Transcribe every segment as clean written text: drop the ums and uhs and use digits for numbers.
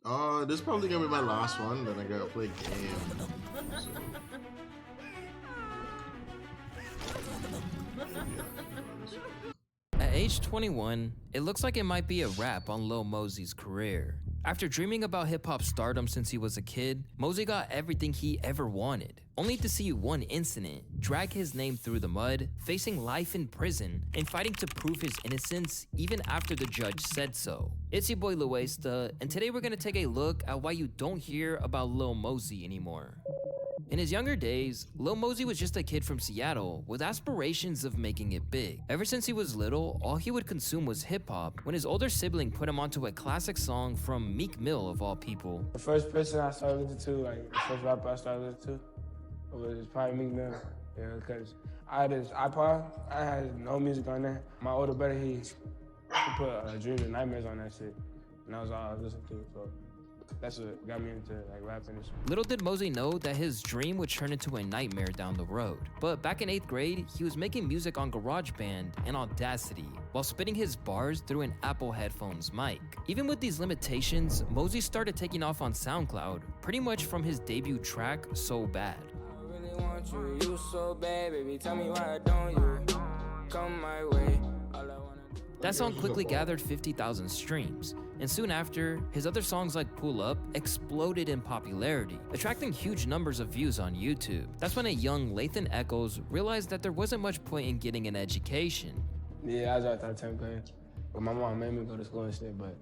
This is probably gonna be my last one. Then I gotta play game. So, At age 21, it looks like it might be a wrap on Lil Mosey's career. After dreaming about hip-hop stardom since he was a kid, Mosey got everything he ever wanted, only to see one incident drag his name through the mud, facing life in prison, and fighting to prove his innocence even after the judge said so. It's your boy Luesta, and today we're gonna take a look at why you don't hear about Lil Mosey anymore. In his younger days, Lil Mosey was just a kid from Seattle with aspirations of making it big. Ever since he was little, all he would consume was hip-hop when his older sibling put him onto a classic song from Meek Mill of all people. The first person I started listening to, like the first rapper I started listening to, was probably Meek Mill. You know, because I had this iPod, I had no music on there. My older brother, he put Dreams and Nightmares on that shit, and that was all I was listening to. So that's what got me into like rapping and shit. Little did Mosey know that his dream would turn into a nightmare down the road. But back in 8th grade, he was making music on GarageBand and Audacity while spitting his bars through an Apple headphones mic. Even with these limitations, Mosey started taking off on SoundCloud pretty much from his debut track, So Bad. I really want you, you so bad, baby, tell me why don't you come my way. All I wanna do. That song quickly gathered 50,000 streams, and soon after, his other songs like Pull Up exploded in popularity, attracting huge numbers of views on YouTube. That's when a young Lathan Echoes realized that there wasn't much point in getting an education. Yeah, I dropped out of 10th grade, but my mom made me go to school and shit, but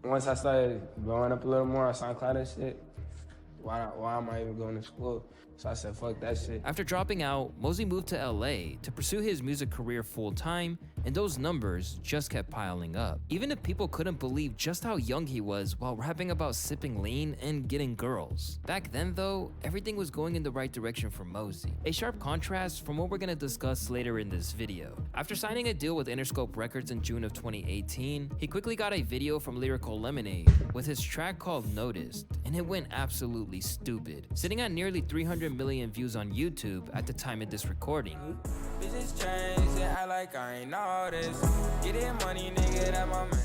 once I started growing up a little more on SoundCloud and shit, why am I even going to school? So I said, fuck that shit. After dropping out, Mosey moved to LA to pursue his music career full-time, and those numbers just kept piling up. Even if people couldn't believe just how young he was while rapping about sipping lean and getting girls. Back then though, everything was going in the right direction for Mosey. A sharp contrast from what we're gonna discuss later in this video. After signing a deal with Interscope Records in June of 2018, he quickly got a video from Lyrical Lemonade with his track called Noticed, and it went absolutely stupid, sitting at nearly 300 million views on YouTube at the time of this recording. Bitches change, they act like I ain't noticed. Get it money, nigga, that my man.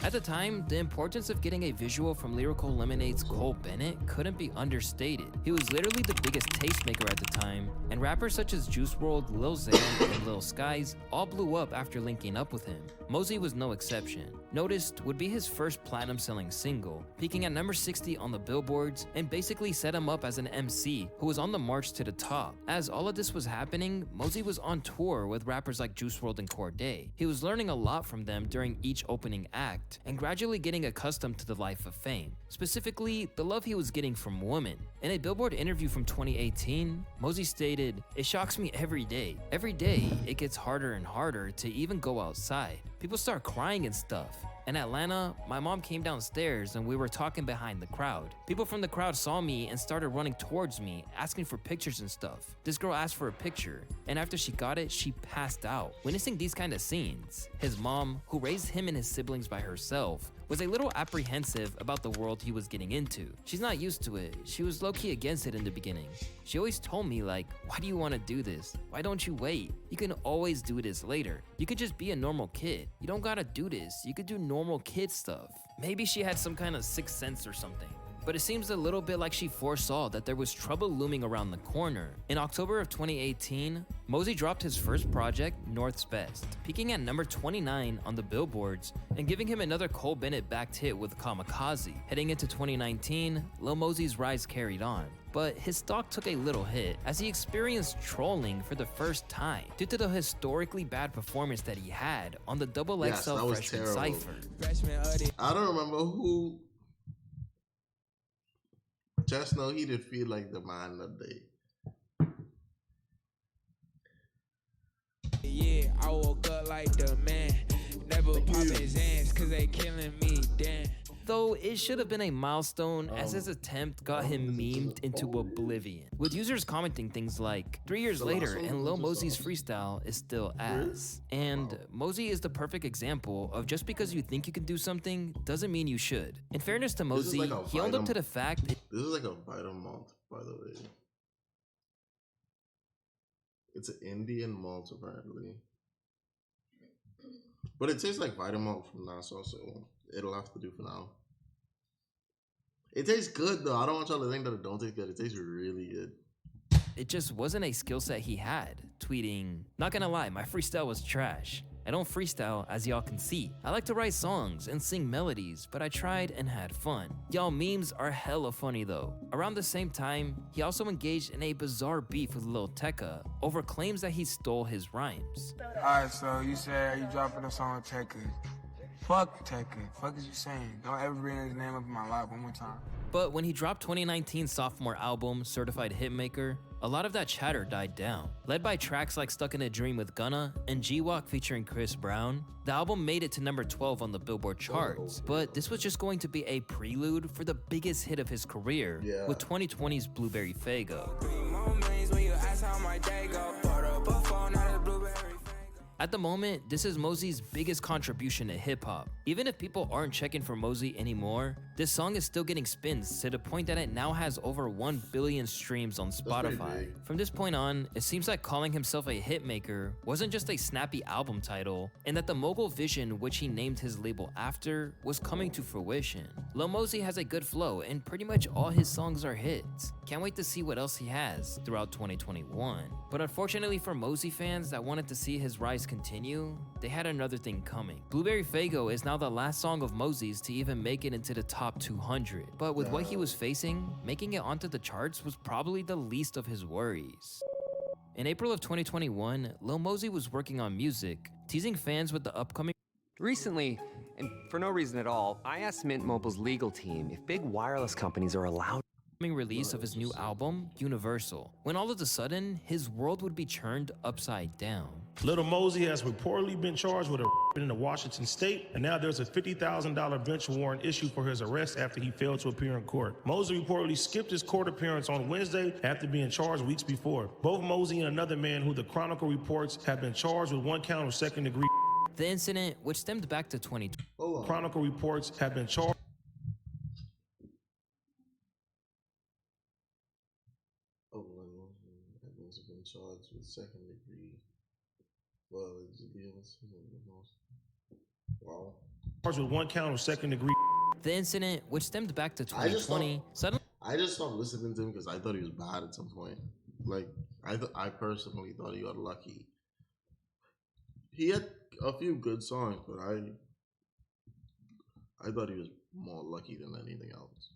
At the time, the importance of getting a visual from Lyrical Lemonade's Cole Bennett couldn't be understated. He was literally the biggest tastemaker at the time, and rappers such as Juice WRLD, Lil Xan, and Lil Skies all blew up after linking up with him. Mosey was no exception. Noticed would be his first platinum-selling single, peaking at number 60 on the billboards, and basically set him up as an MC who was on the march to the top. As all of this was happening, Mosey was on tour with rappers like Juice WRLD and Cordae. He was learning a lot from them during each opening act, and gradually getting accustomed to the life of fame, specifically the love he was getting from women. In a Billboard interview from 2018, Mosey stated, "It shocks me every day. Every day, it gets harder and harder to even go outside. People start crying and stuff. In Atlanta, my mom came downstairs and we were talking behind the crowd. People from the crowd saw me and started running towards me, asking for pictures and stuff. This girl asked for a picture, and after she got it, she passed out." Witnessing these kind of scenes, his mom, who raised him and his siblings by herself, was a little apprehensive about the world he was getting into. She's not used to it. She was low-key against it in the beginning. She always told me like, "Why do you want to do this? Why don't you wait? You can always do this later. You could just be a normal kid. You don't gotta do this. You could do normal kid stuff." Maybe she had some kind of sixth sense or something, but it seems a little bit like she foresaw that there was trouble looming around the corner. In October of 2018, Mosey dropped his first project, North's Best, peaking at number 29 on the billboards and giving him another Cole Bennett-backed hit with Kamikaze. Heading into 2019, Lil Mosey's rise carried on, but his stock took a little hit as he experienced trolling for the first time due to the historically bad performance that he had on the Double Yes, XL that was Freshman terrible. Cypher. I don't remember who. Just know he did feel like the man that day. Yeah, I woke up like the man. Never pop his hands, cause they killing me, damn. Though it should have been a milestone, as his attempt got him memed into oblivion, with users commenting things like, 3 years later and Lil Mosey's freestyle is still ass. And Mosey is the perfect example of just because you think you can do something doesn't mean you should. In fairness to Mosey, he owned up to the fact This is like a vitamin malt, by the way. It's an Indian malt apparently, but it tastes like vitamin malt from Nassau, so it'll have to do for now. It tastes good though. I don't want y'all to think that it don't taste good. It tastes really good. It just wasn't a skill set he had, tweeting, "Not gonna lie, my freestyle was trash. I don't freestyle, as y'all can see. I like to write songs and sing melodies, but I tried and had fun. Y'all memes are hella funny though." Around the same time, he also engaged in a bizarre beef with Lil Tecca over claims that he stole his rhymes. Alright, so you said you dropping a song with Tekka. Fuck Tekka. Fuck is you saying? Don't ever bring his name up in my life one more time. But when he dropped 2019's sophomore album, Certified Hitmaker, a lot of that chatter died down. Led by tracks like Stuck in a Dream with Gunna and G-Walk featuring Chris Brown, the album made it to number 12 on the Billboard charts. But this was just going to be a prelude for the biggest hit of his career, with 2020's Blueberry Faygo. At the moment, this is Mosey's biggest contribution to hip-hop. Even if people aren't checking for Mosey anymore, this song is still getting spins to the point that it now has over 1 billion streams on Spotify. From this point on, it seems like calling himself a hitmaker wasn't just a snappy album title, and that the mogul vision which he named his label after was coming to fruition. Lil Mosey has a good flow, and pretty much all his songs are hits. Can't wait to see what else he has throughout 2021. But unfortunately for Mosey fans that wanted to see his rise continue, they had another thing coming. Blueberry Faygo is now the last song of Mosey's to even make it into the top 200. But with what he was facing, making it onto the charts was probably the least of his worries. In April of 2021, Lil Mosey was working on music, teasing fans with the upcoming Recently, and for no reason at all, I asked Mint Mobile's legal team if big wireless companies are allowed release of his new album, Universal, when all of a sudden, his world would be turned upside down. Lil Mosey has reportedly been charged with in the Washington state, and now there's a $50,000 bench warrant issued for his arrest after he failed to appear in court. Mosey reportedly skipped his court appearance on Wednesday after being charged weeks before. Both Mosey and another man who the Chronicle reports have been charged with 1 count of second-degree. The incident, which stemmed back to 2020, Chronicle reports have been charged. Charged with second degree. Well, wow. Charged with 1 count of second degree. The incident, which stemmed back to 2020, suddenly I just stopped listening to him because I thought he was bad at some point. Like I personally thought he got lucky. He had a few good songs, but I thought he was more lucky than anything else.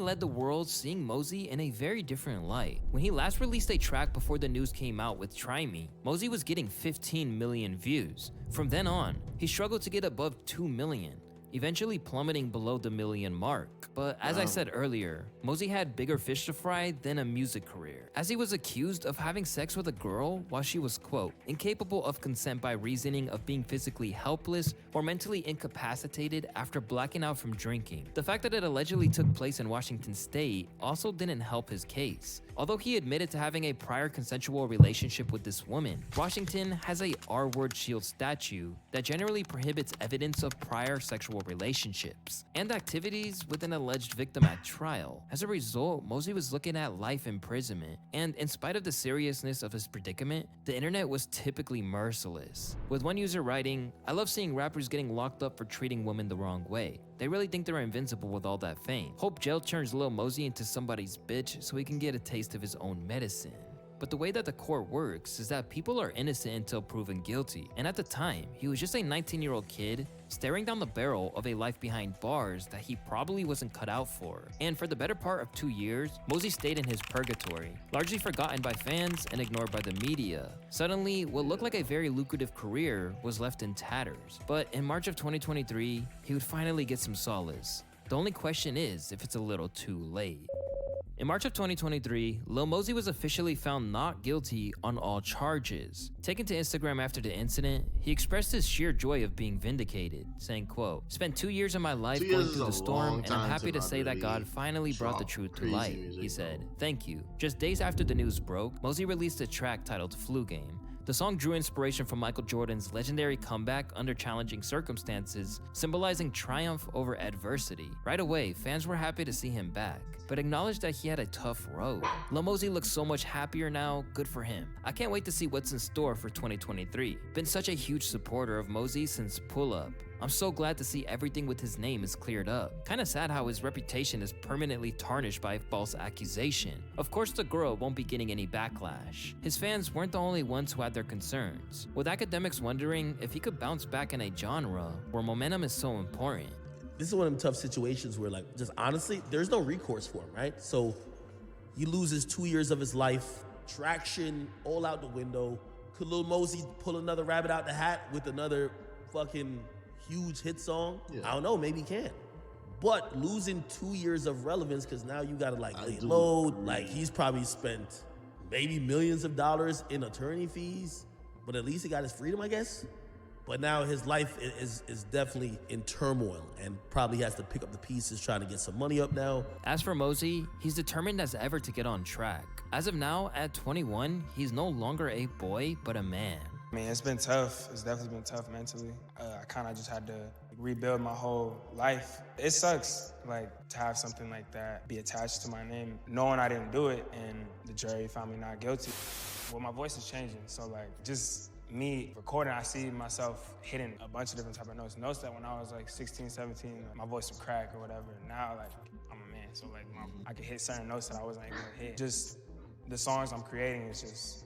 led the world seeing Mosey in a very different light. When he last released a track before the news came out with Try Me, Mosey was getting 15 million views. From then on, he struggled to get above 2 million, eventually plummeting below the million mark. But as I said earlier, Mosey had bigger fish to fry than a music career, as he was accused of having sex with a girl while she was, quote, incapable of consent by reasoning of being physically helpless or mentally incapacitated after blacking out from drinking. The fact that it allegedly took place in Washington state also didn't help his case. Although he admitted to having a prior consensual relationship with this woman, Washington has a R-word shield statute that generally prohibits evidence of prior sexual relationships and activities with an alleged victim at trial. As a result, Mosey was looking at life imprisonment, and in spite of the seriousness of his predicament, the internet was typically merciless. With one user writing, "I love seeing rappers getting locked up for treating women the wrong way. They really think they're invincible with all that fame. Hope jail turns Lil Mosey into somebody's bitch so he can get a taste of his own medicine." But the way that the court works is that people are innocent until proven guilty. And at the time, he was just a 19-year-old kid staring down the barrel of a life behind bars that he probably wasn't cut out for. And for the better part of 2 years, Mosey stayed in his purgatory, largely forgotten by fans and ignored by the media. Suddenly, what looked like a very lucrative career was left in tatters. But in March of 2023, he would finally get some solace. The only question is if it's a little too late. In March of 2023, Lil Mosey was officially found not guilty on all charges. Taken to Instagram after the incident, he expressed his sheer joy of being vindicated, saying, quote, "Spent 2 years of my life going through the storm, and I'm happy to say that God finally brought the truth to light," he said. "Thank you." Just days after the news broke, Mosey released a track titled Flu Game. The song drew inspiration from Michael Jordan's legendary comeback under challenging circumstances, symbolizing triumph over adversity. Right away, fans were happy to see him back, but acknowledged that he had a tough road. Lil Mosey looks so much happier now, good for him. I can't wait to see what's in store for 2023. Been such a huge supporter of Mosey since Pull Up. I'm so glad to see everything with his name is cleared up. Kinda sad how his reputation is permanently tarnished by a false accusation. Of course the girl won't be getting any backlash. His fans weren't the only ones who had their concerns, with academics wondering if he could bounce back in a genre where momentum is so important. This is one of them tough situations where, like, just honestly, there's no recourse for him, right? So he loses 2 years of his life, traction all out the window. Could Lil Mosey pull another rabbit out the hat with another fucking huge hit song? Yeah. I don't know, maybe he can. But losing 2 years of relevance, because now you gotta like lay low, like he's probably spent maybe millions of dollars in attorney fees, but at least he got his freedom, I guess. But now his life is definitely in turmoil and probably has to pick up the pieces trying to get some money up now. As for Mosey, he's determined as ever to get on track. As of now, at 21, he's no longer a boy, but a man. I mean, it's been tough. It's definitely been tough mentally. I kind of just had to rebuild my whole life. It sucks, like, to have something like that be attached to my name, knowing I didn't do it and the jury found me not guilty. Well, my voice is changing, so like, just me recording, I see myself hitting a bunch of different type of notes. Notes that when I was like 16, 17, my voice would crack or whatever. Now, like, I'm a man, so like, I can hit certain notes that I wasn't able to hit. Just the songs I'm creating is just,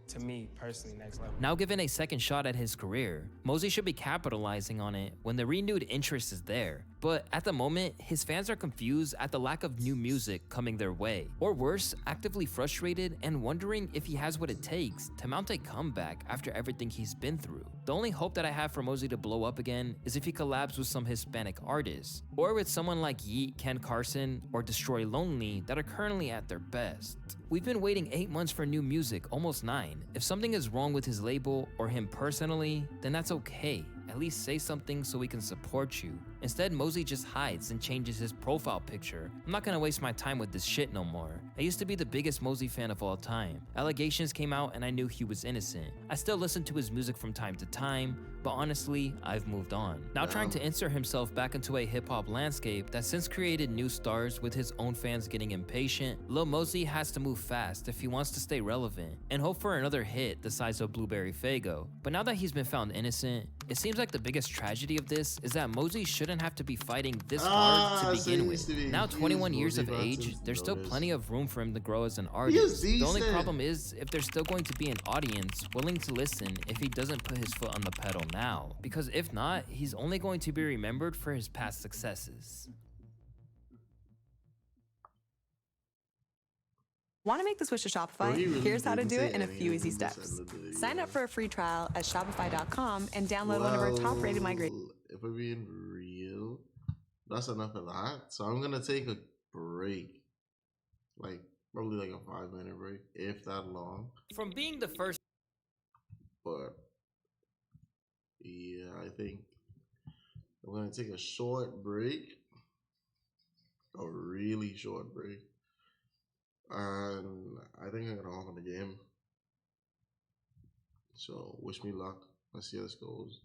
to me, personally, next level. Now given a second shot at his career, Mosey should be capitalizing on it when the renewed interest is there. But at the moment, his fans are confused at the lack of new music coming their way. Or worse, actively frustrated and wondering if he has what it takes to mount a comeback after everything he's been through. The only hope that I have for Mosey to blow up again is if he collabs with some Hispanic artists, or with someone like Yeat, Ken Carson, or Destroy Lonely that are currently at their best. We've been waiting 8 months for new music, almost 9. If something is wrong with his label or him personally, then that's okay. At least say something so we can support you. Instead, Mosey just hides and changes his profile picture. I'm not gonna waste my time with this shit no more. I used to be the biggest Mosey fan of all time. Allegations came out and I knew he was innocent. I still listen to his music from time to time, but honestly, I've moved on. Now trying to insert himself back into a hip-hop landscape that since created new stars with his own fans getting impatient, Lil Mosey has to move fast if he wants to stay relevant and hope for another hit the size of Blueberry Faygo. But now that he's been found innocent, it seems like the biggest tragedy of this is that Mosey shouldn't have to be fighting this hard to begin with. Now 21 years of age, there's still plenty of room for him to grow as an artist. The only problem is if there's still going to be an audience willing to listen if he doesn't put his foot on the pedal now. Because if not, he's only going to be remembered for his past successes. Want to make the switch to Shopify? Here's how to do it in a few easy steps. Sign up for a free trial at shopify.com and download one of our top-rated migrations. If we're being real, that's enough of that. So I'm gonna take a break, like probably like a 5-minute break, if that long. From being the first, but yeah, I think I'm gonna take a short break, a really short break. And I think I'm gonna hop on the game. So wish me luck. Let's see how this goes.